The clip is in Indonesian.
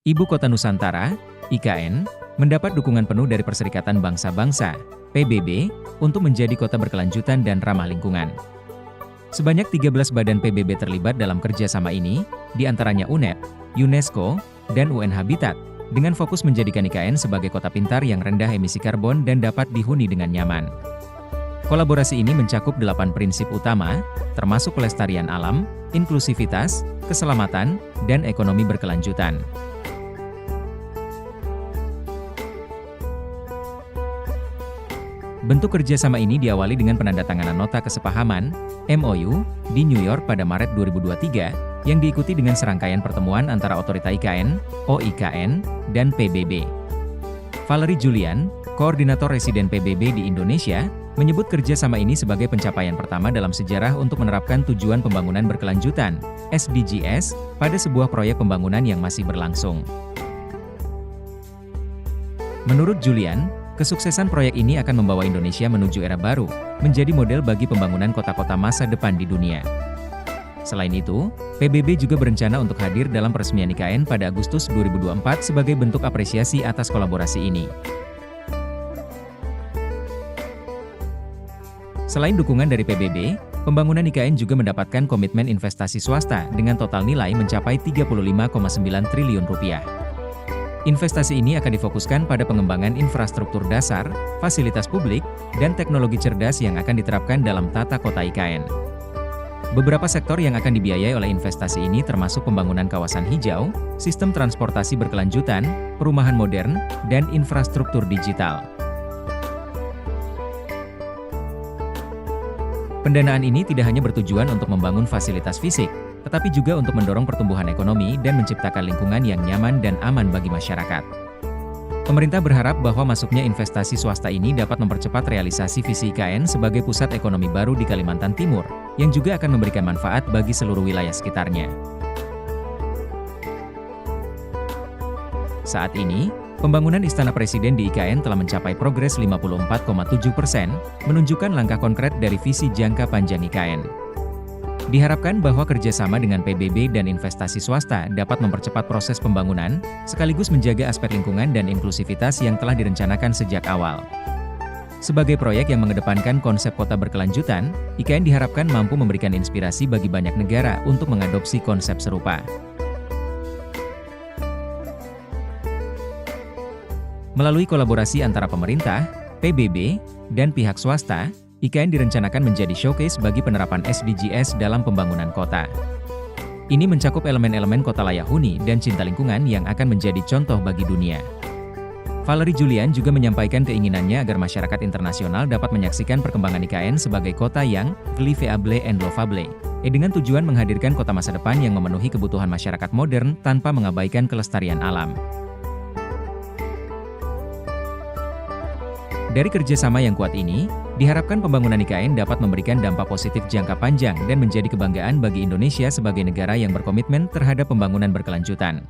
Ibu Kota Nusantara, IKN, mendapat dukungan penuh dari Perserikatan Bangsa-Bangsa, PBB, untuk menjadi kota berkelanjutan dan ramah lingkungan. Sebanyak 13 badan PBB terlibat dalam kerjasama ini, diantaranya UNEP, UNESCO, dan UN Habitat, dengan fokus menjadikan IKN sebagai kota pintar yang rendah emisi karbon dan dapat dihuni dengan nyaman. Kolaborasi ini mencakup 8 prinsip utama, termasuk pelestarian alam, inklusivitas, keselamatan, dan ekonomi berkelanjutan. Bentuk kerjasama ini diawali dengan penandatanganan nota kesepahaman, MOU, di New York pada Maret 2023, yang diikuti dengan serangkaian pertemuan antara otorita IKN, OIKN, dan PBB. Valerie Julian, Koordinator Residen PBB di Indonesia, menyebut kerjasama ini sebagai pencapaian pertama dalam sejarah untuk menerapkan tujuan pembangunan berkelanjutan, SDGs, pada sebuah proyek pembangunan yang masih berlangsung. Menurut Julian, kesuksesan proyek ini akan membawa Indonesia menuju era baru, menjadi model bagi pembangunan kota-kota masa depan di dunia. Selain itu, PBB juga berencana untuk hadir dalam peresmian IKN pada Agustus 2024 sebagai bentuk apresiasi atas kolaborasi ini. Selain dukungan dari PBB, pembangunan IKN juga mendapatkan komitmen investasi swasta dengan total nilai mencapai Rp35,9 triliun. Investasi ini akan difokuskan pada pengembangan infrastruktur dasar, fasilitas publik, dan teknologi cerdas yang akan diterapkan dalam tata kota IKN. Beberapa sektor yang akan dibiayai oleh investasi ini termasuk pembangunan kawasan hijau, sistem transportasi berkelanjutan, perumahan modern, dan infrastruktur digital. Pendanaan ini tidak hanya bertujuan untuk membangun fasilitas fisik, tetapi juga untuk mendorong pertumbuhan ekonomi dan menciptakan lingkungan yang nyaman dan aman bagi masyarakat. Pemerintah berharap bahwa masuknya investasi swasta ini dapat mempercepat realisasi visi IKN sebagai pusat ekonomi baru di Kalimantan Timur, yang juga akan memberikan manfaat bagi seluruh wilayah sekitarnya. Saat ini, pembangunan Istana Presiden di IKN telah mencapai progres 54,7%, menunjukkan langkah konkret dari visi jangka panjang IKN. Diharapkan bahwa kerjasama dengan PBB dan investasi swasta dapat mempercepat proses pembangunan, sekaligus menjaga aspek lingkungan dan inklusivitas yang telah direncanakan sejak awal. Sebagai proyek yang mengedepankan konsep kota berkelanjutan, IKN diharapkan mampu memberikan inspirasi bagi banyak negara untuk mengadopsi konsep serupa. Melalui kolaborasi antara pemerintah, PBB, dan pihak swasta, IKN direncanakan menjadi showcase bagi penerapan SDGs dalam pembangunan kota. Ini mencakup elemen-elemen kota layak huni dan cinta lingkungan yang akan menjadi contoh bagi dunia. Valerie Julian juga menyampaikan keinginannya agar masyarakat internasional dapat menyaksikan perkembangan IKN sebagai kota yang livable and lovable, dengan tujuan menghadirkan kota masa depan yang memenuhi kebutuhan masyarakat modern tanpa mengabaikan kelestarian alam. Dari kerjasama yang kuat ini, diharapkan pembangunan IKN dapat memberikan dampak positif jangka panjang dan menjadi kebanggaan bagi Indonesia sebagai negara yang berkomitmen terhadap pembangunan berkelanjutan.